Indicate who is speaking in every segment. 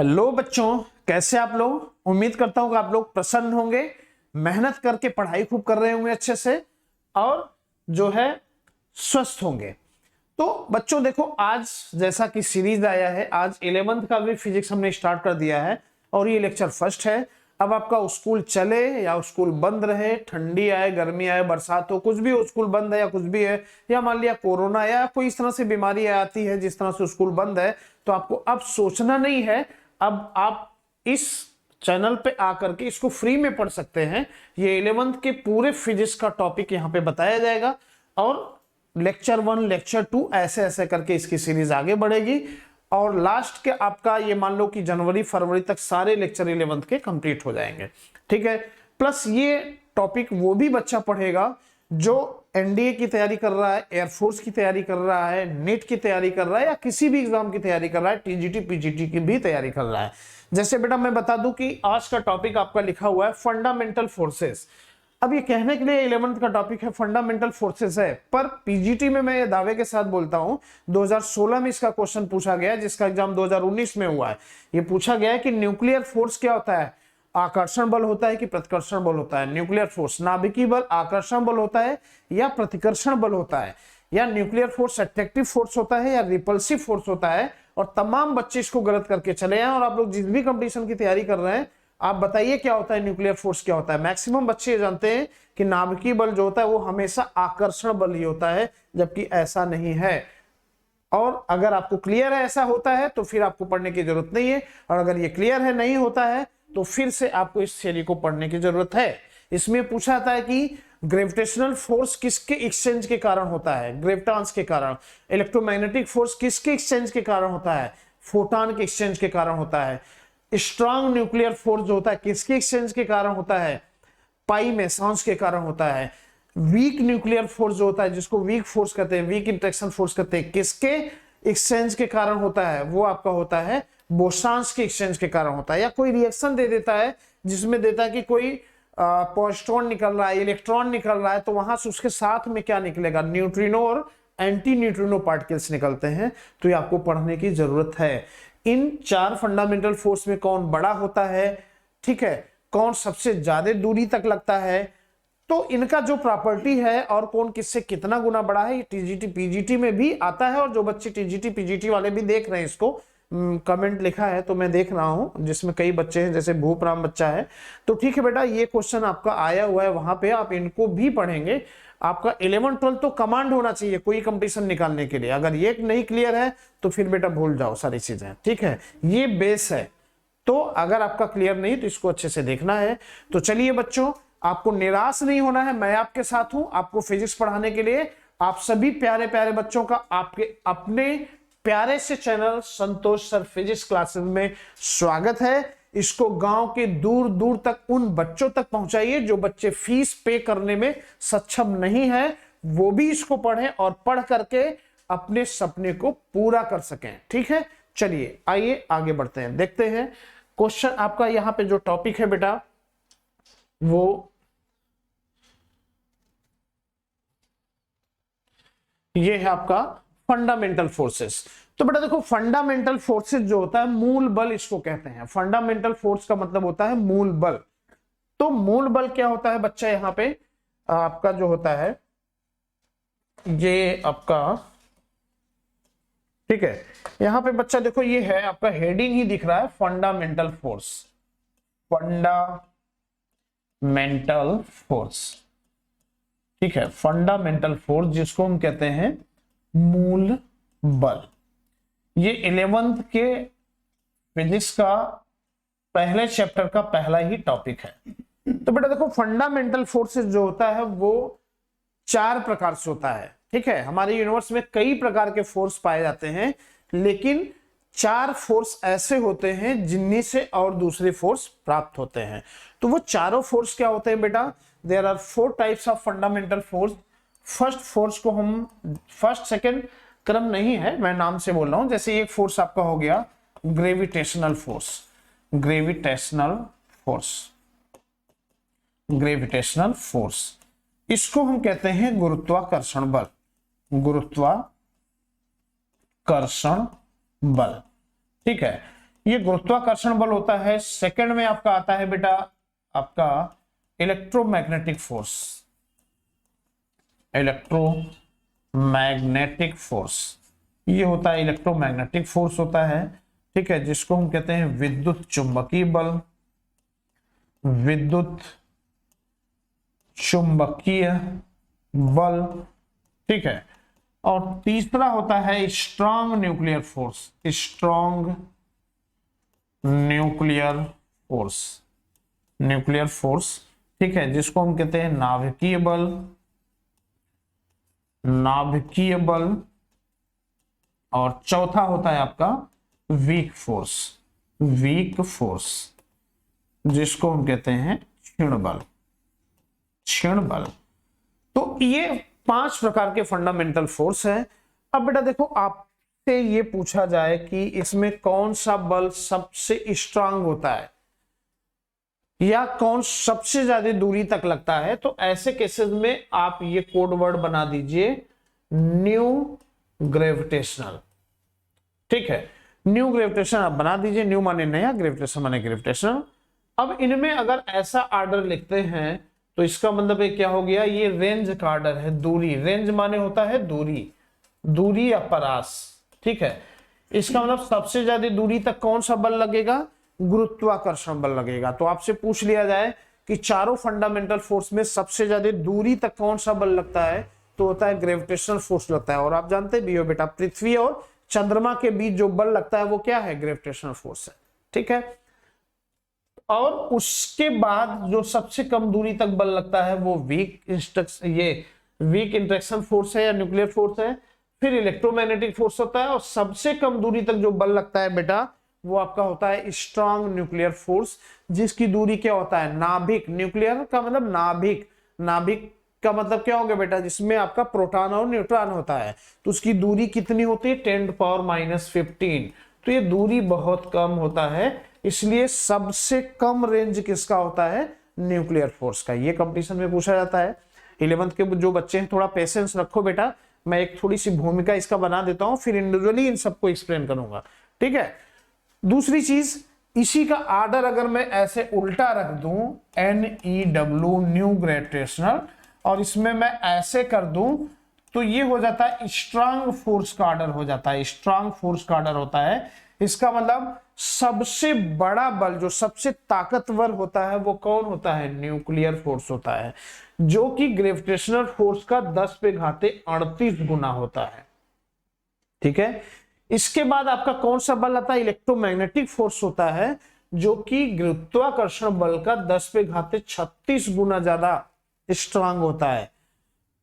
Speaker 1: Hello बच्चों, कैसे आप लोग। उम्मीद करता हूं कि आप लोग प्रसन्न होंगे, मेहनत करके पढ़ाई खूब कर रहे होंगे अच्छे से और जो है स्वस्थ होंगे। तो बच्चों देखो, आज जैसा कि सीरीज आया है, आज 11th का भी फिजिक्स हमने स्टार्ट कर दिया है और ये लेक्चर फर्स्ट है। अब आपका स्कूल चले या स्कूल बंद रहे, ठंडी आए, गर्मी आए, बरसात हो, कुछ भी हो, स्कूल बंद है या कुछ भी है, या मान लिया कोरोना या कोई इस तरह से बीमारी आती है जिस तरह से स्कूल बंद है, तो आपको अब सोचना नहीं है। अब आप इस चैनल पे आकर के इसको फ्री में पढ़ सकते हैं। ये 11th के पूरे फिजिक्स का टॉपिक यहाँ पे बताया जाएगा और लेक्चर 1 लेक्चर 2 ऐसे ऐसे करके इसकी सीरीज आगे बढ़ेगी और लास्ट के आपका ये मान लो कि जनवरी फरवरी तक सारे लेक्चर 11th के कंप्लीट हो जाएंगे। ठीक है। प्लस ये टॉपिक वो भी बच्चा पढ़ेगा जो एनडीए की तैयारी कर रहा है, एयरफोर्स की तैयारी कर रहा है, नीट की तैयारी कर रहा है या किसी भी एग्जाम की तैयारी कर रहा है, टीजीटी पीजीटी की भी तैयारी कर रहा है। जैसे बेटा मैं बता दूं कि आज का टॉपिक आपका लिखा हुआ है फंडामेंटल फोर्सेस। अब ये कहने के लिए 11th का टॉपिक है फंडामेंटल फोर्सेस है, पर पीजीटी में मैं ये दावे के साथ बोलता हूं 2016 में इसका क्वेश्चन पूछा गया, जिसका एग्जाम 2019 में हुआ है। ये पूछा गया है कि न्यूक्लियर फोर्स क्या होता है, आकर्षण बल होता है कि प्रतिकर्षण बल होता है। न्यूक्लियर फोर्स नाभिकीय बल आकर्षण बल होता है या प्रतिकर्षण बल होता है, या न्यूक्लियर फोर्स अट्रैक्टिव फोर्स होता है या रिपल्सिव फोर्स होता है। और तमाम बच्चे इसको गलत करके चले हैं और आप लोग जिस भी कंपटीशन की तैयारी कर रहे हैं आप बताइए क्या होता है, न्यूक्लियर फोर्स क्या होता है। मैक्सिमम बच्चे जानते हैं कि नाभिकीय बल जो होता है वो हमेशा आकर्षण बल ही होता है, जबकि ऐसा नहीं है। और अगर आपको क्लियर है ऐसा होता है तो फिर आपको पढ़ने की जरूरत नहीं है, और अगर ये क्लियर है नहीं होता है तो फिर से आपको इस थ्योरी को पढ़ने की जरूरत है। इसमें पूछा जाता है कि ग्रेविटेशनल फोर्स किसके एक्सचेंज के कारण होता है, ग्रेविटॉन्स के कारण। इलेक्ट्रोमैग्नेटिक फोर्स किसके एक्सचेंज के कारण होता है, फोटॉन के एक्सचेंज के कारण होता है। स्ट्रॉन्ग न्यूक्लियर फोर्स जो होता है किसके एक्सचेंज के कारण होता है, पाई मेसॉन्स के कारण होता है। वीक न्यूक्लियर फोर्स जो होता है, जिसको वीक फोर्स कहते हैं, वीक इंटरेक्शन फोर्स कहते हैं, किसके एक्सचेंज के कारण होता है, वो आपका होता है बोसॉन्स के एक्सचेंज के कारण होता है। या कोई रिएक्शन दे देता है जिसमें देता है कि कोई पॉजिट्रॉन निकल रहा है, इलेक्ट्रॉन निकल रहा है, तो वहां से उसके साथ में क्या निकलेगा, न्यूट्रिनो और एंटी न्यूट्रिनो पार्टिकल्स निकलते हैं। तो ये आपको पढ़ने की जरूरत है। इन 4 फंडामेंटल फोर्स में कौन बड़ा होता है, ठीक है, कौन सबसे ज्यादा दूरी तक लगता है, तो इनका जो प्रॉपर्टी है और कौन किससे कितना गुना बड़ा है, ये टीजीटी पीजीटी में भी आता है। और जो बच्चे टीजीटी पीजीटी वाले भी देख रहे हैं इसको, कमेंट लिखा है तो मैं देख रहा हूं जिसमें कई बच्चे हैं, जैसे भूपराम बच्चा है, तो ठीक है बेटा, ये क्वेश्चन आपका आया हुआ है वहां पे, आप इनको भी पढ़ेंगे। आपका 11 12 तो कमांड होना चाहिए कोई कंपटीशन निकालने के लिए। अगर ये नहीं क्लियर है तो फिर बेटा भूल जाओ सारी चीजें, ठीक है, ये बेस है। तो अगर आपका क्लियर नहीं तो इसको अच्छे से देखना है। तो चलिए बच्चों, आपको निराश नहीं होना है, मैं आपके साथ हूं आपको फिजिक्स पढ़ाने के लिए। आप सभी प्यारे प्यारे बच्चों का आपके अपने प्यारे से चैनल संतोष सर फिजिक्स क्लासेस में स्वागत है। इसको गांव के दूर दूर तक उन बच्चों तक पहुंचाइए जो बच्चे फीस पे करने में सक्षम नहीं है, वो भी इसको पढ़ें और पढ़ करके अपने सपने को पूरा कर सकें। ठीक है, चलिए आइए आगे बढ़ते हैं, देखते हैं क्वेश्चन। आपका यहां पे जो टॉपिक है बेटा वो ये है आपका फंडामेंटल फोर्सेस। तो बेटा देखो, फंडामेंटल फोर्सेस जो होता है मूल बल इसको कहते हैं। फंडामेंटल फोर्स का मतलब होता है मूल बल। तो मूल बल क्या होता है बच्चा, यहां पे आपका जो होता है ये आपका, ठीक है, यहां पे बच्चा देखो ये है आपका हेडिंग ही दिख रहा है फंडामेंटल फोर्स, फंडामेंटल फोर्स, ठीक है, फंडामेंटल फोर्स जिसको हम कहते हैं मूल बल। ये 11th के फिजिक्स का पहले चैप्टर का पहला ही टॉपिक है। तो बेटा देखो, फंडामेंटल फोर्सेस जो होता है वो 4 प्रकार से होता है। ठीक है, हमारे यूनिवर्स में कई प्रकार के फोर्स पाए जाते हैं, लेकिन 4 फोर्स ऐसे होते हैं जिनमें से और दूसरे फोर्स प्राप्त होते हैं। तो वो चारों फोर्स क्या होते हैं बेटा, there are 4 types of fundamental force. First force को हम, फर्स्ट सेकंड क्रम नहीं है, मैं नाम से बोल रहा हूं। जैसे एक फोर्स आपका हो गया gravitational force, gravitational force, gravitational force, इसको हम कहते हैं गुरुत्वाकर्षण बल, गुरुत्वाकर्षण बल। ठीक है, ये गुरुत्वाकर्षण बल होता है। सेकंड में आपका आता है बेटा आपका इलेक्ट्रोमैग्नेटिक फोर्स, इलेक्ट्रोमैग्नेटिक फोर्स, ये होता है इलेक्ट्रोमैग्नेटिक फोर्स होता है, ठीक है, जिसको हम कहते हैं विद्युत चुंबकीय बल, विद्युत चुंबकीय बल, ठीक है। और तीसरा होता है strong nuclear force, strong nuclear force, nuclear force, ठीक है, जिसको हम कहते हैं नाभिकीय बल, नाभिकीय बल। और चौथा होता है आपका वीक फोर्स, वीक फोर्स, जिसको हम कहते हैं क्षीण बल, क्षीण बल। तो ये 5 प्रकार के फंडामेंटल फोर्स है। अब बेटा देखो, आपसे ये पूछा जाए कि इसमें कौन सा बल सबसे स्ट्रांग होता है या कौन सबसे ज्यादा दूरी तक लगता है, तो ऐसे केसेस में आप ये कोड वर्ड बना दीजिए न्यू ग्रेविटेशनल, ठीक है, न्यू ग्रेविटेशनल आप बना दीजिए। न्यू माने नया, ग्रेविटेशन माने ग्रेविटेशनल। अब इनमें अगर ऐसा आर्डर लिखते हैं तो इसका मतलब क्या हो गया, ये रेंज का आर्डर है, दूरी, रेंज माने होता है दूरी, दूरी या परास, ठीक है। इसका मतलब सबसे ज्यादा दूरी तक कौन सा बल लगेगा, गुरुत्वाकर्षण बल लगेगा। तो आपसे पूछ लिया जाए कि चारों फंडामेंटल फोर्स में सबसे ज्यादा दूरी तक कौन सा बल लगता है, तो होता है ग्रेविटेशनल फोर्स लगता है। और आप जानते भी हो बेटा, पृथ्वी और चंद्रमा के बीच जो बल लगता है वो क्या है, ग्रेविटेशनल फोर्स है, ठीक है। और उसके बाद जो सबसे कम दूरी तक बल लगता है वो वीक इंटरेक्शन फोर्स है या न्यूक्लियर फोर्स है। फिर इलेक्ट्रोमैग्नेटिक फोर्स होता है, और सबसे कम दूरी तक जो बल लगता है बेटा वो आपका होता है स्ट्रांग न्यूक्लियर फोर्स, जिसकी दूरी क्या होता है, नाभिक, न्यूक्लियर का मतलब नाभिक, नाभिक का मतलब क्या हो गया बेटा, जिसमें आपका प्रोटॉन और न्यूट्रॉन होता है, तो उसकी दूरी कितनी होती है, 10⁻⁻15। तो ये दूरी बहुत कम होता है, इसलिए सबसे कम रेंज किसका होता है, न्यूक्लियर फोर्स का। ये कंपटीशन में पूछा जाता है। 11th के जो बच्चे हैं थोड़ा पेशेंस रखो बेटा, मैं एक थोड़ी सी भूमिका इसका बना देता हूं, फिर इंडिविजुअली इन सबको एक्सप्लेन करूंगा, ठीक है। दूसरी चीज, इसी का आर्डर अगर मैं ऐसे उल्टा रख दूं, NEW न्यू ग्रेविटेशनल, और इसमें मैं ऐसे कर दूं तो ये हो जाता है स्ट्रांग फोर्स का आर्डर हो जाता है, स्ट्रांग फोर्स का आर्डर होता है। इसका मतलब सबसे बड़ा बल, जो सबसे ताकतवर होता है वो कौन होता है, न्यूक्लियर फोर्स होता है, जो कि ग्रेविटेशनल फोर्स का 10⁻38 गुना होता है, ठीक है। इसके बाद आपका कौन सा बल आता है, इलेक्ट्रोमैग्नेटिक फोर्स होता है, जो कि गुरुत्वाकर्षण बल का 10⁻36 गुना ज्यादा स्ट्रांग होता है।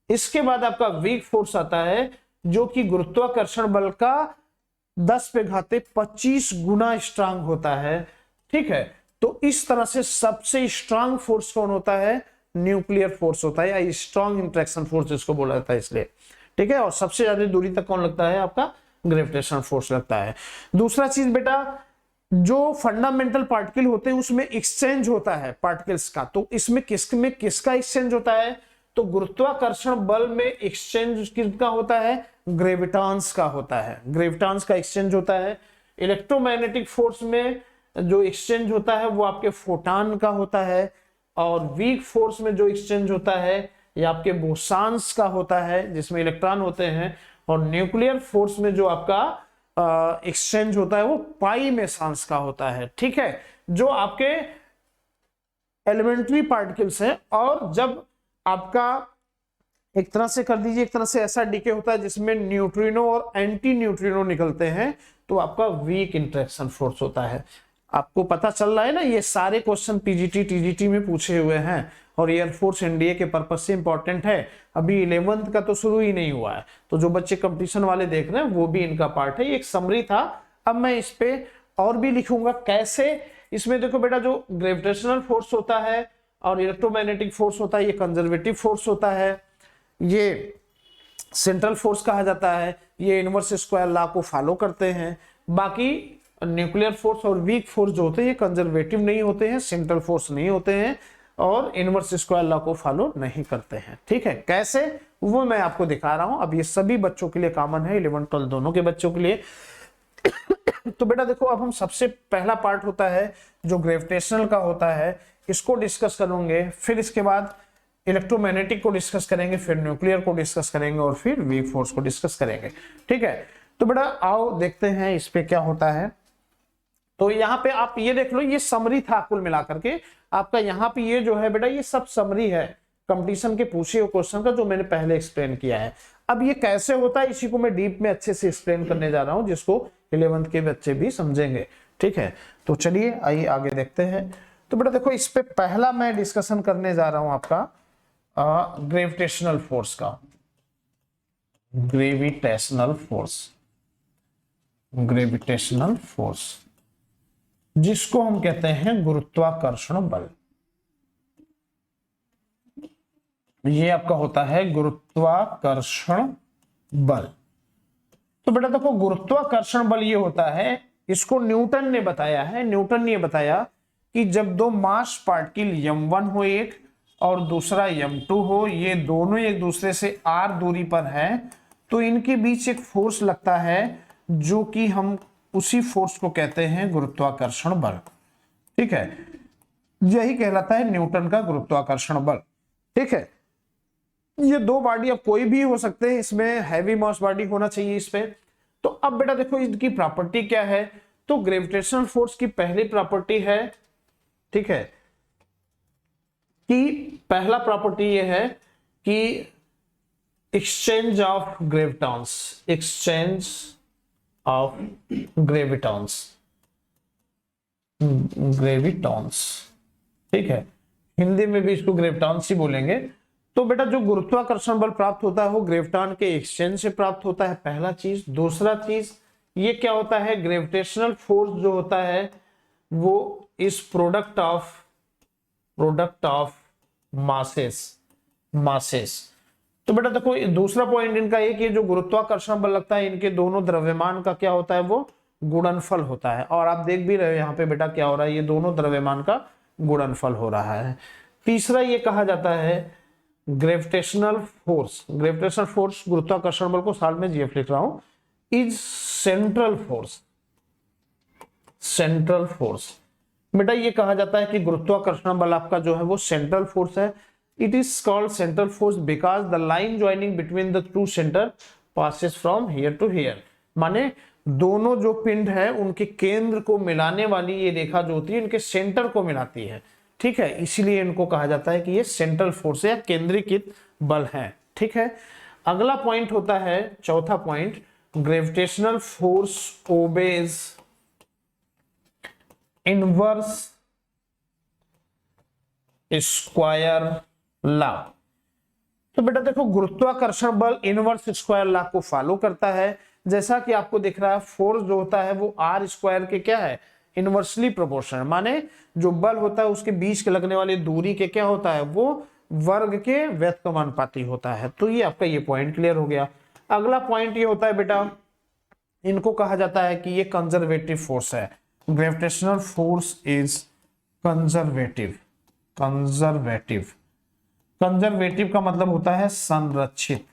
Speaker 1: इसके बाद आपका वीक फोर्स आता है, जो कि गुरुत्वाकर्षण बल का 10⁻25 गुना स्ट्रांग होता है, ठीक है। तो इस तरह से सबसे स्ट्रांग फोर्स कौन होता है, न्यूक्लियर फोर्स होता है, या स्ट्रांग इंटरेक्शन फोर्स जिसको बोला जाता है, इसलिए, ठीक है। और सबसे ज्यादा दूरी तक कौन लगता है, आपका ग्रेविटेशनल फोर्स लगता है। दूसरा चीज बेटा, जो फंडामेंटल पार्टिकल होते हैं उसमें एक्सचेंज होता है पार्टिकल्स का, तो इसमें किसका एक्सचेंज होता है, तो गुरुत्वाकर्षण बल में एक्सचेंज किसका होता है, ग्रेविटॉन्स का होता है, ग्रेविटॉन्स का एक्सचेंज होता है। इलेक्ट्रोमैग्नेटिक फोर्स में जो एक्सचेंज होता है वो आपके फोटॉन का होता है, और वीक फोर्स में जो एक्सचेंज होता है ये आपके बोसॉन्स का होता है, जिसमें इलेक्ट्रॉन होते हैं। और न्यूक्लियर फोर्स में जो आपका एक्सचेंज होता है वो पाई मेसॉन्स का होता है, ठीक है, जो आपके एलिमेंट्री पार्टिकल्स हैं। और जब आपका एक तरह से कर दीजिए, एक तरह से ऐसा डीके होता है जिसमें न्यूट्रिनो और एंटी न्यूट्रिनो निकलते हैं, तो आपका वीक इंटरेक्शन फोर्स होता है। आपको पता चल रहा है ना, ये सारे क्वेश्चन पीजीटी टीजीटी में पूछे हुए हैं, और एयरफोर्स एनडीए के पर्पज से इंपॉर्टेंट है। अभी 11th का तो शुरू ही नहीं हुआ है, तो जो बच्चे कंपटीशन वाले देख रहे हैं वो भी इनका पार्ट है। एक समरी था, अब मैं इस पे और भी लिखूंगा कैसे। इसमें देखो बेटा, जो ग्रेविटेशनल फोर्स होता है और इलेक्ट्रोमैग्नेटिक फोर्स होता है, ये कंजर्वेटिव फोर्स होता है, ये सेंट्रल फोर्स कहा जाता है, ये इनवर्स स्क्वायर लॉ को फॉलो करते हैं। बाकी न्यूक्लियर फोर्स और वीक फोर्स जो होते हैं ये कंजर्वेटिव नहीं होते हैं, सेंट्रल फोर्स नहीं होते हैं, और इनवर्स स्क्वायर लॉ को फॉलो नहीं करते हैं, ठीक है। कैसे, वो मैं आपको दिखा रहा हूं। अब ये सभी बच्चों के लिए कॉमन है, 11 12 दोनों के बच्चों के लिए। तो बेटा देखो, अब हम सबसे पहला पार्ट होता है जो ग्रेविटेशनल का होता है, इसको डिस्कस करेंगे, फिर इसके बाद इलेक्ट्रोमैग्नेटिक को डिस्कस करेंगे, फिर न्यूक्लियर को डिस्कस करेंगे और फिर वीक फोर्स को डिस्कस करेंगे। ठीक है, तो बेटा आओ देखते हैं इस पे क्या होता है। तो यहाँ पे आप ये देख लो, ये समरी था कुल मिलाकर के आपका। यहाँ पे ये जो है बेटा, ये सब समरी है कंपटीशन के पूछे हुए क्वेश्चन का, जो मैंने पहले एक्सप्लेन किया है। अब ये कैसे होता है इसी को मैं डीप में अच्छे से एक्सप्लेन करने जा रहा हूँ, जिसको 11th के बच्चे भी समझेंगे। ठीक है, तो चलिए आइए आगे देखते हैं। तो बेटा देखो, इस पे पहला मैं डिस्कशन करने जा रहा हूं आपका ग्रेविटेशनल फोर्स का। ग्रेविटेशनल फोर्स जिसको हम कहते हैं गुरुत्वाकर्षण बल। ये आपका होता है गुरुत्वाकर्षण बल। तो बेटा देखो, गुरुत्वाकर्षण बल ये होता है, इसको न्यूटन ने बताया है। न्यूटन ने बताया कि जब दो मास पार्टिकल m1 हो एक और दूसरा m2 हो, ये दोनों एक दूसरे से r दूरी पर है, तो इनके बीच एक फोर्स लगता है, जो कि हम उसी फोर्स को कहते हैं गुरुत्वाकर्षण बल। ठीक है, यही कहलाता है न्यूटन का गुरुत्वाकर्षण बल। ठीक है, ये दो बॉडी अब कोई भी हो सकते हैं, इसमें हैवी मास बॉडी होना चाहिए इस पे। तो अब बेटा देखो, इसकी प्रॉपर्टी क्या है। तो ग्रेविटेशनल फोर्स की पहली प्रॉपर्टी है, ठीक है, कि पहला प्रॉपर्टी ये है कि एक्सचेंज ऑफ ग्रेविटॉन्स, ठीक है, हिंदी में भी इसको ग्रेविटॉन्स ही बोलेंगे। तो बेटा जो गुरुत्वाकर्षण बल प्राप्त होता है वो ग्रेविटॉन के एक्सचेंज से प्राप्त होता है, पहला चीज। दूसरा चीज ये क्या होता है, ग्रेविटेशनल फोर्स जो होता है वो इस प्रोडक्ट ऑफ मासेस। तो बेटा देखो, दूसरा पॉइंट इनका एक, ये जो गुरुत्वाकर्षण बल लगता है, इनके दोनों द्रव्यमान का क्या होता है, वो गुणनफल होता है। और आप देख भी रहे हो यहाँ पे बेटा क्या हो रहा है, ये दोनों द्रव्यमान का गुणनफल हो रहा है। तीसरा ये कहा जाता है ग्रेविटेशनल फोर्स गुरुत्वाकर्षण बल को साल में जीएफ लिख रहा हूं, इज सेंट्रल फोर्स। बेटा ये कहा जाता है कि गुरुत्वाकर्षण बल आपका जो है वो सेंट्रल फोर्स है। It is called central force because the line joining between the two centre passes from here to here. माने दोनों जो पिंड है उनके केंद्र को मिलाने वाली ये रेखा जो होती है इनके सेंटर को मिलाती है। ठीक है, इसीलिए इनको कहा जाता है कि ये सेंट्रल फोर्स या केंद्रीकृत बल है। ठीक है, अगला पॉइंट होता है, चौथा point, gravitational force obeys inverse square law. तो बेटा देखो, गुरुत्वाकर्षण बल इनवर्स स्क्वायर लॉ को फॉलो करता है। जैसा कि आपको दिख रहा है, फोर्स जो होता है वो आर स्क्वायर के क्या है, इनवर्सली प्रोपोर्शनल। माने जो बल होता है उसके बीच के लगने वाली दूरी के क्या होता है, वो वर्ग के व्यस्तमानुपाती होता है। तो ये आपका ये पॉइंट क्लियर हो गया। अगला पॉइंट ये होता है बेटा, इनको कहा जाता है कि ये कंजर्वेटिव फोर्स है। ग्रेविटेशनल फोर्स इज कंजर्वेटिव का मतलब होता है संरक्षित।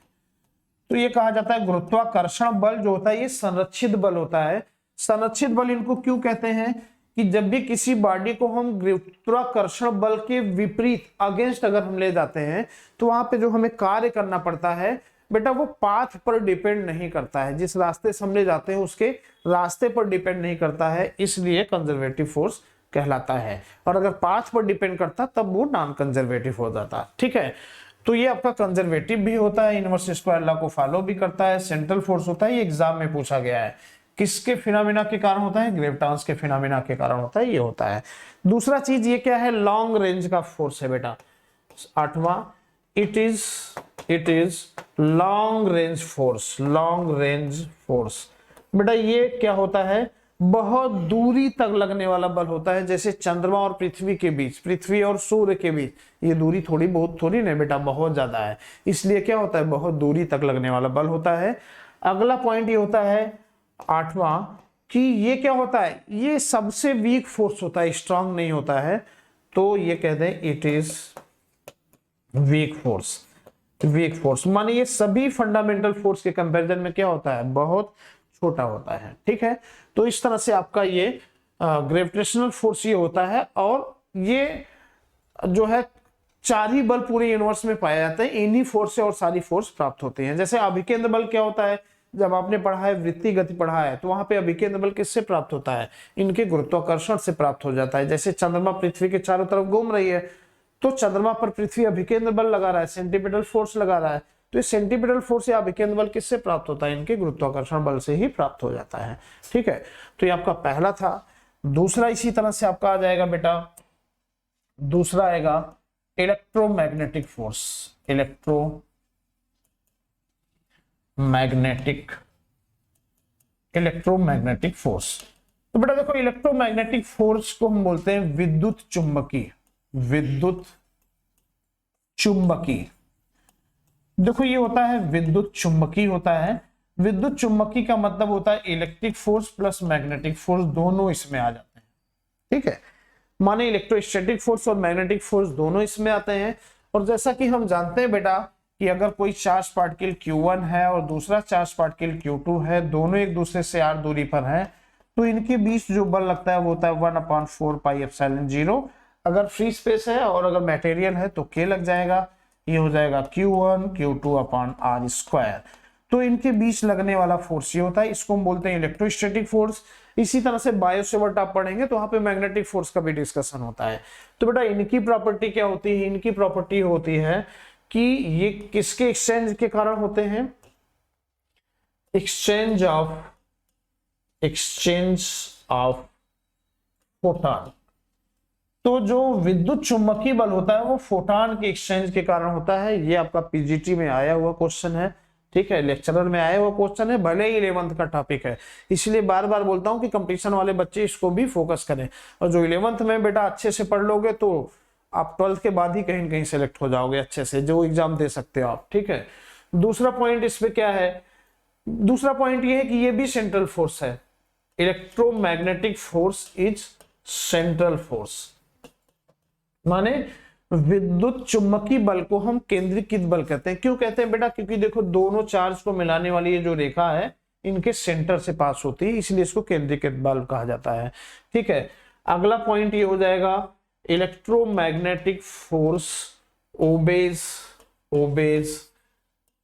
Speaker 1: तो ये कहा जाता है गुरुत्वाकर्षण बल जो होता है ये संरक्षित बल होता है। संरक्षित बल इनको क्यों कहते हैं कि जब भी किसी बॉडी को हम गुरुत्वाकर्षण बल के विपरीत अगेंस्ट अगर हम ले जाते हैं तो वहां पे जो हमें कार्य करना पड़ता है बेटा वो पाथ पर डिपेंड नहीं करता है, जिस रास्ते से हम ले जाते हैं उसके रास्ते पर डिपेंड नहीं करता है, इसलिए कंजर्वेटिव फोर्स कहलाता है। और अगर पाथ पर डिपेंड करता तब वो नॉन कंजर्वेटिव हो जाता। ठीक है, तो ये आपका कंजर्वेटिव भी होता है, इनवर्स स्क्वायर लॉ को फॉलो भी करता है, सेंट्रल फोर्स होता है। ये एग्जाम में पूछा गया है, किसके फिनोमेना के कारण होता है, ग्रेविटॉन्स के फिनोमेना के कारण होता है, ये होता है। दूसरा चीज ये क्या है, लॉन्ग रेंज का फोर्स है बेटा, आठवां, it is long range force. बेटा ये क्या होता है, बहुत दूरी तक लगने वाला बल होता है। जैसे चंद्रमा और पृथ्वी के बीच, पृथ्वी और सूर्य के बीच ये दूरी थोड़ी नहीं बेटा, बहुत ज्यादा है, इसलिए क्या होता है, बहुत दूरी तक लगने वाला बल होता है। अगला पॉइंट ये होता है आठवां, कि ये क्या होता है, ये सबसे वीक फोर्स होता है, स्ट्रांग नहीं होता है। तो ये कहते हैं इट इज वीक फोर्स। माने ये सभी फंडामेंटल फोर्स के कंपैरिजन में क्या होता है, बहुत छोटा होता है। ठीक है, तो इस तरह से आपका ये ग्रेविटेशनल फोर्स ये होता है। और ये जो है 4 ही बल पूरे यूनिवर्स में पाए जाते हैं, इन्हीं फोर्स से और सारी फोर्स प्राप्त होती हैं। जैसे अभिकेंद्र बल क्या होता है, जब आपने पढ़ा है वृत्तीय गति पढ़ा है, तो वहां पे अभिकेंद्र बल किससे प्राप्त होता है, इनके गुरुत्वाकर्षण से प्राप्त हो जाता है। जैसे चंद्रमा पृथ्वी के चारों तरफ घूम रही है, तो चंद्रमा पर पृथ्वी अभिकेंद्र बल लगा रहा है, सेंटीपिटल फोर्स लगा रहा है, तो इस सेंटीपिटल फोर्स या अभिकेंद्र बल किससे प्राप्त होता है, इनके गुरुत्वाकर्षण बल से ही प्राप्त हो जाता है। ठीक है, तो ये आपका पहला था। दूसरा इसी तरह से आपका आ जाएगा बेटा, दूसरा आएगा इलेक्ट्रोमैग्नेटिक फोर्स। इलेक्ट्रोमैग्नेटिक फोर्स, तो बेटा देखो इलेक्ट्रोमैग्नेटिक फोर्स को हम बोलते हैं विद्युत चुंबकी। देखो ये होता है विद्युत चुंबकी होता है। विद्युत चुंबकी का मतलब होता है electric force plus magnetic force दोनों इसमें आ जाते हैं। ठीक है, माने इलेक्ट्रोस्टैटिक फोर्स और मैग्नेटिक फोर्स दोनों इसमें आते हैं। और जैसा कि हम जानते हैं बेटा कि अगर कोई चार्ज पार्टिकल Q1 है और दूसरा चार्ज पार्टिकल Q2 है, दोनों एक दूसरे से r दूरी पर है, तो इनके बीच जो बल लगता है वो होता है 1/4 पाई एप्सिलॉन 0। अगर फ्री स्पेस है और अगर मटेरियल है तो k लग जाएगा, ये हो जाएगा Q1 Q2 upon r square. तो इनके बीच लगने वाला फोर्स ये होता है, इसको हम बोलते हैं इलेक्ट्रोस्टैटिक फोर्स। इसी तरह से बायो सेवर्ट आप पढ़ेंगे तो वहां पे मैग्नेटिक फोर्स का भी डिस्कशन होता है। तो बेटा इनकी प्रॉपर्टी क्या होती है, इनकी प्रॉपर्टी होती है कि ये किसके एक्सचेंज के कारण होते हैं, एक्सचेंज ऑफ फोटॉन। तो जो विद्युत चुंबकीय बल होता है वो फोटॉन के एक्सचेंज के कारण होता है। ये आपका पीजीटी में आया हुआ क्वेश्चन है। ठीक है, लेक्चरर में आया हुआ क्वेश्चन है, भले ही 11th का टॉपिक है, इसलिए बार बार बोलता हूं कि कंपटीशन वाले बच्चे इसको भी फोकस करें। और जो 11th में बेटा अच्छे से पढ़ लोगे तो आप 12th के बाद ही कहीं न कहीं सेलेक्ट हो जाओगे अच्छे से, जो एग्जाम दे सकते हो आप। ठीक है, दूसरा पॉइंट इस पे क्या है, दूसरा पॉइंट ये है कि ये भी सेंट्रल फोर्स है। Electromagnetic force is central force, माने विद्युत चुंबकीय बल को हम केंद्रीकृत बल कहते हैं। क्यों कहते हैं बेटा, क्योंकि देखो दोनों चार्ज को मिलाने वाली ये जो रेखा है इनके सेंटर से पास होती है, इसलिए इसको केंद्रीकृत बल कहा जाता है। ठीक है, अगला पॉइंट ये हो जाएगा electromagnetic force obeys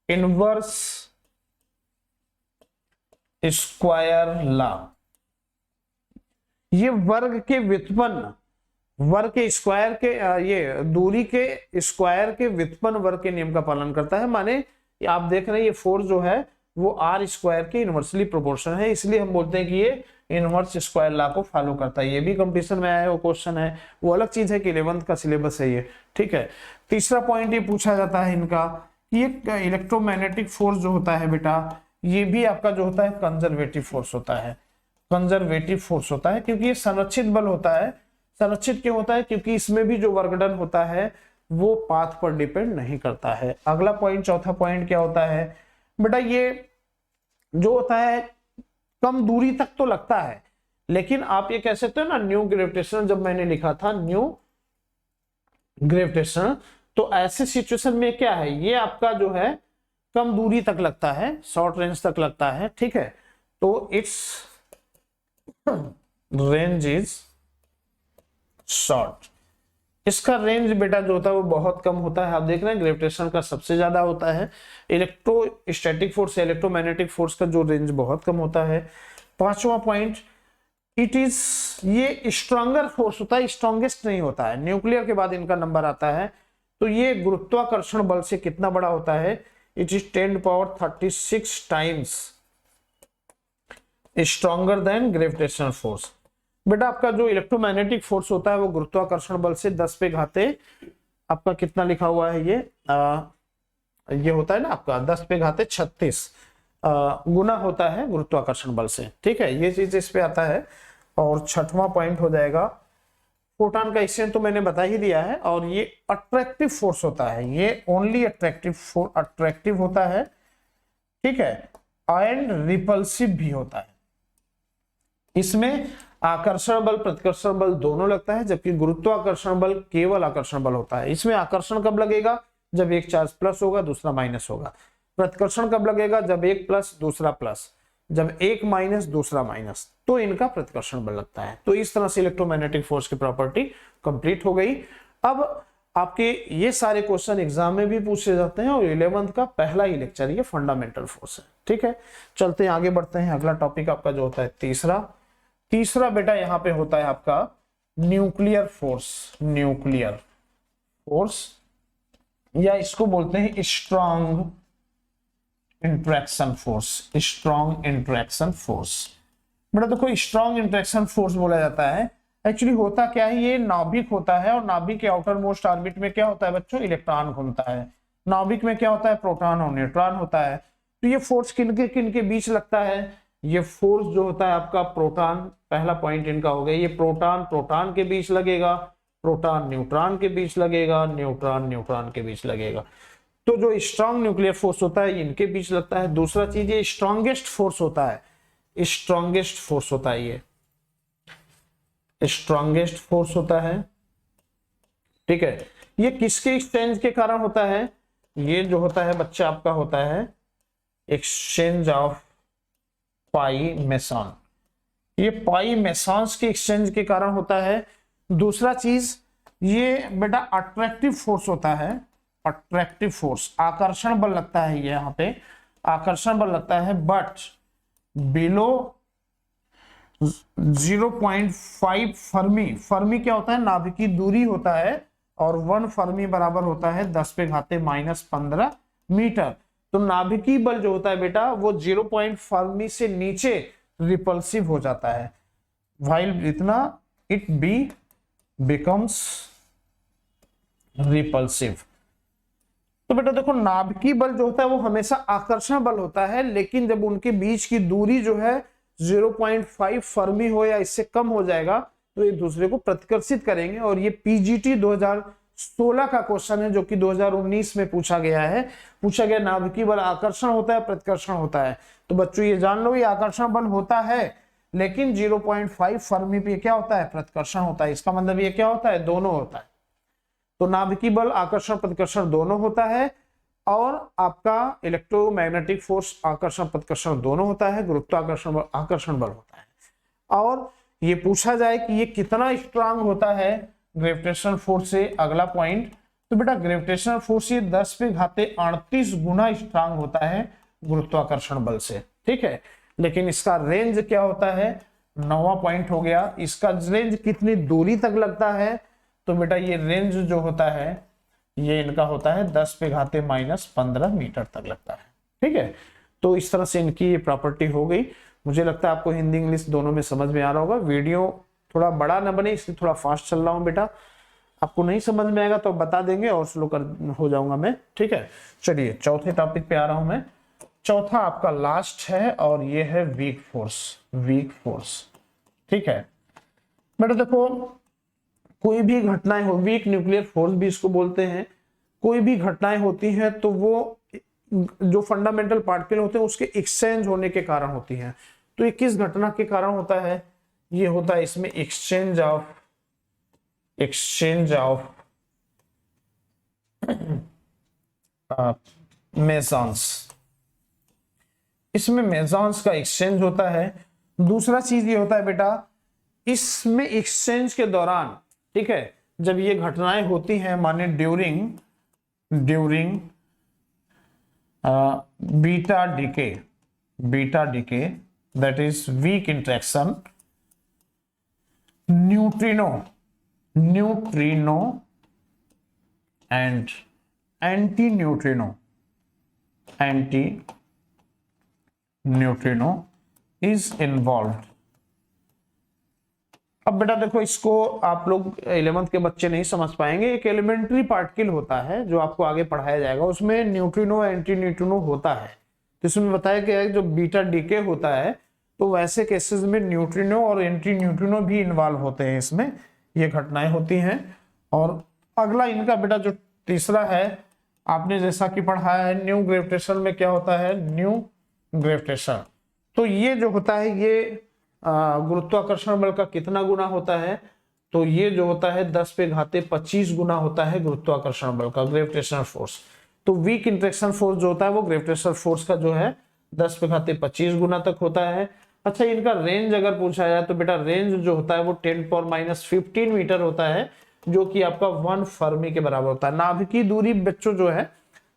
Speaker 1: inverse square law. ये वर्ग के व्युत्पन्न, वर्ग के स्क्वायर के ये दूरी के स्क्वायर के व्युत्पन्न वर्ग के नियम का पालन करता है। माने आप देख रहे हैं ये फोर्स जो है वो आर स्क्वायर के इनवर्सली प्रोपोर्शनल है, इसलिए हम बोलते हैं कि ये इनवर्स स्क्वायर लॉ को फॉलो करता है। ये भी कंपटीशन में आया हुआ क्वेश्चन है, वो अलग चीज है कि 11th का सिलेबस है ये। ठीक है, तीसरा पॉइंट ये पूछा जाता है इनका कि ये इलेक्ट्रोमैग्नेटिक फोर्स जो होता है बेटा, ये भी आपका जो होता है कंजर्वेटिव फोर्स होता है। कंजर्वेटिव फोर्स होता है क्योंकि ये संरक्षित बल होता है। संरक्षित क्यों होता है, क्योंकि इसमें भी जो वर्क डन होता है वो पाथ पर डिपेंड नहीं करता है। अगला पॉइंट, चौथा पॉइंट क्या होता है बेटा, ये जो होता है कम दूरी तक तो लगता है, लेकिन आप ये कह सकते हो ना न्यू ग्रेविटेशन, जब मैंने लिखा था न्यू ग्रेविटेशन, तो ऐसे सिचुएशन में क्या है, ये आपका जो है कम दूरी तक लगता है, शॉर्ट रेंज तक लगता है। ठीक है, तो इट्स रेंज इज शॉर्ट, इसका रेंज बेटा जो होता है वो बहुत कम होता है। आप देख रहे हैं ग्रेविटेशन का सबसे ज्यादा होता है, इलेक्ट्रोस्टैटिक फोर्स से इलेक्ट्रोमैग्नेटिक फोर्स का जो रेंज बहुत कम होता है। पांचवा पॉइंट, इट इज, ये स्ट्रॉन्गर फोर्स होता है, स्ट्रॉन्गेस्ट नहीं होता है। न्यूक्लियर के बाद इनका नंबर आता है, तो ये गुरुत्वाकर्षण बल से कितना बड़ा होता है, it is 10⁻36 times stronger than gravitational force. बेटा आपका जो इलेक्ट्रोमैग्नेटिक फोर्स होता है वो गुरुत्वाकर्षण बल से 10 पे घाते आपका कितना लिखा हुआ है, ये होता है ना आपका 10 पे घाते 36 गुना होता है गुरुत्वाकर्षण बल से। ठीक है, ये चीज इस पे आता है। और छठवां पॉइंट हो जाएगा फोटॉन का एक्सचेंज, तो मैंने बता ही दिया है। और ये अट्रैक्टिव फोर्स होता है, ये ओनली अट्रैक्टिव होता है। ठीक है, एंड रिपल्सिव भी होता है। इसमें आकर्षण बल प्रतिकर्षण बल दोनों लगता है, जबकि गुरुत्वाकर्षण बल केवल आकर्षण बल होता है। इसमें आकर्षण कब लगेगा, जब एक चार्ज प्लस होगा दूसरा माइनस होगा। प्रतिकर्षण कब लगेगा, जब एक प्लस दूसरा प्लस। जब एक माइनस दूसरा माइनस, तो इनका प्रतिकर्षण बल लगता है। तो इस तरह से इलेक्ट्रोमैग्नेटिक फोर्स की प्रॉपर्टी कंप्लीट हो गई। अब आपके ये सारे क्वेश्चन एग्जाम में भी पूछे जाते हैं और 11th का पहला ही लेक्चर ये फंडामेंटल फोर्स है। ठीक है, चलते हैं आगे बढ़ते हैं। अगला टॉपिक आपका जो होता है तीसरा बेटा यहाँ पे होता है आपका न्यूक्लियर फोर्स। न्यूक्लियर फोर्स या इसको बोलते हैं strong interaction force. Strong interaction force बेटा देखो, स्ट्रॉन्ग इंटरेक्शन फोर्स बोला जाता है। एक्चुअली होता क्या है, ये नाभिक होता है और नाभिक के आउटर मोस्ट ऑर्बिट में क्या होता है बच्चों, इलेक्ट्रॉन घूमता है। नाभिक में क्या होता है, प्रोटॉन और न्यूट्रॉन होता है। तो ये फोर्स किनके बीच लगता है, ये फोर्स जो होता है आपका प्रोटॉन, पहला पॉइंट इनका हो गया, ये प्रोटॉन प्रोटॉन के बीच लगेगा, प्रोटॉन न्यूट्रॉन के बीच लगेगा, न्यूट्रॉन न्यूट्रॉन के बीच लगेगा। तो जो स्ट्रॉन्ग न्यूक्लियर फोर्स होता है इनके बीच लगता है। दूसरा चीज ये स्ट्रॉन्गेस्ट फोर्स होता है, स्ट्रॉन्गेस्ट फोर्स होता है, ये स्ट्रॉन्गेस्ट फोर्स होता है। ठीक है, ये किसके एक्सचेंज के कारण होता है, ये जो होता है बच्चा आपका होता है एक्सचेंज ऑफ पाई मेसन। ये पाई मेसॉन्स के एक्सचेंज के कारण होता है। दूसरा चीज ये बेटा अट्रैक्टिव फोर्स होता है। अट्रैक्टिव फोर्स, आकर्षण बल लगता है, ये यहाँ पे आकर्षण बल लगता है, बट बिलो 0.5 फर्मी। फर्मी क्या होता है, नाभिकीय दूरी होता है, और 1 फर्मी बराबर होता है 10⁻⁻15 मीटर। तो नाभिकीय बल जो होता है बेटा वो 0. फर्मी से नीचे रिपल्सिव हो जाता है, व्हाइल इतना इट बिकम्स रिपल्सिव। तो बेटा देखो, नाभिकीय बल जो होता है वो हमेशा आकर्षण बल होता है, लेकिन जब उनके बीच की दूरी जो है 0.5 फर्मी हो या इससे कम हो जाएगा तो एक दूसरे को प्रतिकर्षित करेंगे। और ये पीजीटी 2016 का क्वेश्चन है जो कि 2019 में पूछा गया नाभिकीय बल आकर्षण होता है प्रतिकर्षण होता है। तो बच्चों ये जान लो, ये आकर्षण बल होता है लेकिन 0.5 फर्मी पे क्या होता है, प्रतिकर्षण होता है। इसका मतलब ये क्या होता है, दोनों होता है। तो नाभिकीय बल आकर्षण प्रतिकर्षण दोनों होता है, और आपका इलेक्ट्रोमैग्नेटिक फोर्स आकर्षण प्रतिकर्षण दोनों होता है, गुरुत्वाकर्षण बल आकर्षण बल होता है। और ये पूछा जाए कि ये कितना स्ट्रांग होता है ग्रेविटेशनल फोर्स से, अगला पॉइंट, तो बेटा ग्रेविटेशनल फोर्स ये 10⁻38 गुना स्ट्रांग होता है गुरुत्वाकर्षण बल से। ठीक है, लेकिन इसका रेंज क्या होता है, 9वां पॉइंट हो गया। इसका रेंज कितनी दूरी तक लगता है, तो बेटा ये रेंज जो होता है ये इनका होता है 10⁻⁻15 मीटर तक लगता है। ठीक है, तो इस तरह से इनकी ये प्रॉपर्टी हो गई। मुझे लगता है आपको हिंदी इंग्लिश दोनों में समझ में आ रहा होगा। वीडियो थोड़ा बड़ा ना बने इसलिए थोड़ा फास्ट चल रहा हूँ बेटा, आपको नहीं समझ में आएगा तो बता देंगे और स्लो कर हो जाऊंगा मैं। ठीक है, चलिए चौथे टॉपिक पे आ रहा हूं मैं। चौथा आपका लास्ट है और ये है वीक फोर्स। वीक फोर्स, ठीक है बेटा देखो, कोई भी घटनाएं हो, वीक न्यूक्लियर फोर्स भी इसको बोलते हैं, कोई भी घटनाएं होती हैं तो वो जो फंडामेंटल पार्टिकल होते हैं उसके एक्सचेंज होने के कारण होती हैं। तो ये किस घटना के कारण होता है, ये होता है इसमें एक्सचेंज ऑफ मेसॉन्स। इसमें मेसॉन्स का एक्सचेंज होता है। दूसरा चीज ये होता है बेटा, इसमें एक्सचेंज के दौरान, ठीक है, जब ये घटनाएं होती हैं माने during beta decay that is weak interaction, neutrino and anti neutrino is involved. अब बेटा देखो, इसको आप लोग 11th के बच्चे नहीं समझ पाएंगे। एक एलिमेंट्री पार्टिकल होता है जो आपको आगे पढ़ाया जाएगा, उसमें न्यूट्रिनो एंटी न्यूट्रिनो होता है। तो इसमें बताया गया है जो बीटा डीके होता है तो वैसे केसेस में न्यूट्रिनो और एंटी न्यूट्रिनो भी इन्वॉल्व होते हैं, इसमें ये घटनाएं होती हैं। और अगला इनका बेटा जो तीसरा है, आपने जैसा कि पढ़ाया है न्यू ग्रेविटेशन में क्या होता है, न्यू ग्रेविटेशन। तो ये जो होता है ये गुरुत्वाकर्षण बल का कितना गुना होता है, तो ये जो होता है 10⁻25 गुना होता है गुरुत्वाकर्षण बल का, ग्रेविटेशनल फोर्स। तो वीक इंटरेक्शन फोर्स जो होता है वो ग्रेविटेशनल फोर्स का जो है 10 पे घाते 25 गुना तक होता है। अच्छा, इनका रेंज अगर पूछा जाए तो बेटा रेंज जो होता है वो 10⁻15 मीटर होता है, जो कि आपका 1 फर्मी के बराबर होता है। नाभिकीय दूरी बच्चों जो है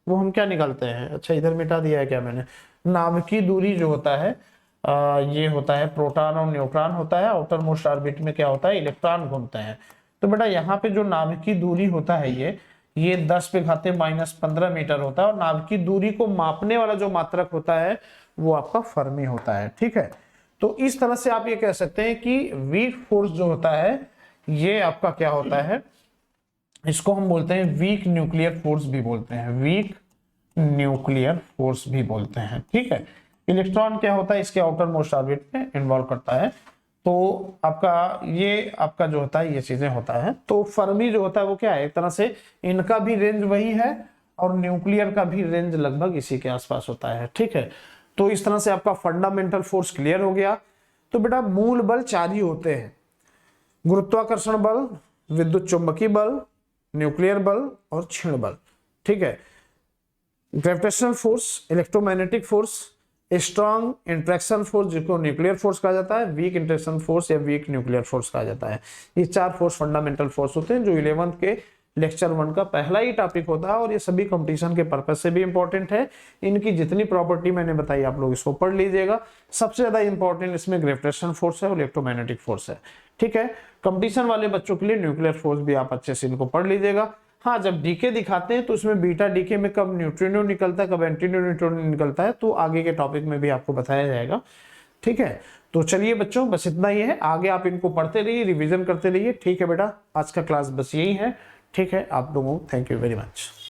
Speaker 1: वो हम क्या निकालते हैं, अच्छा इधर मिटा दिया है क्या मैंने, नाभिकीय दूरी जो होता है ये होता है प्रोटॉन और न्यूट्रॉन होता है, आउटर मोस्ट ऑर्बिट में क्या होता है, इलेक्ट्रॉन घूमते हैं। तो बेटा यहाँ पे जो नाभिकीय दूरी होता है ये 10 पे घाते -15 मीटर होता है, और नाभिकीय दूरी को मापने वाला जो मात्रक होता है वो आपका फर्मी होता है। ठीक है, तो इस तरह से आप ये कह सकते हैं कि वीक फोर्स जो होता है ये आपका क्या होता है, इसको हम बोलते हैं वीक न्यूक्लियर फोर्स भी बोलते हैं, वीक न्यूक्लियर फोर्स भी बोलते हैं। ठीक है, इलेक्ट्रॉन क्या होता है, इसके आउटर मोस्ट ऑर्बिट में इन्वॉल्व करता है। तो आपका जो होता है ये चीजें होता है। तो फर्मी जो होता है वो क्या है, एक तरह से इनका भी रेंज वही है और न्यूक्लियर का भी रेंज लगभग इसी के आसपास होता है। ठीक है, तो इस तरह से आपका फंडामेंटल फोर्स क्लियर हो गया। तो बेटा मूल बल 4 ही होते हैं, गुरुत्वाकर्षण बल, विद्युत चुंबकीय बल, न्यूक्लियर बल और क्षीण बल। ठीक है, gravitational force, electromagnetic force, strong interaction force जिसको न्यूक्लियर फोर्स कहा जाता है, वीक इंट्रैक्शन फोर्स या वीक न्यूक्लियर फोर्स कहा जाता है। ये 4 फोर्स फंडामेंटल फोर्स होते हैं जो 11th के लेक्चर 1 का पहला ही टॉपिक होता है, और ये सभी कंपटीशन के पर्पस से भी इंपॉर्टेंट है। इनकी जितनी प्रॉपर्टी मैंने बताई आप लोग इसको पढ़ लीजिएगा। सबसे ज्यादा इंपॉर्टेंट इसमें ग्रेविटेशन फोर्स है और इलेक्ट्रोमैग्नेटिक फोर्स है। ठीक है, कंपटीशन वाले बच्चों के लिए न्यूक्लियर फोर्स भी आप अच्छे से इनको पढ़ लीजिएगा। हाँ, जब डीके दिखाते हैं तो उसमें बीटा डीके में कब न्यूट्रिनो निकलता है, कब एंटी न्यूट्रिनो निकलता है, तो आगे के टॉपिक में भी आपको बताया जाएगा। ठीक है, तो चलिए बच्चों बस इतना ही है, आगे आप इनको पढ़ते रहिए, रिवीजन करते रहिए। ठीक है बेटा, आज का क्लास बस यही है। ठीक है, आप लोगों को थैंक यू वेरी मच।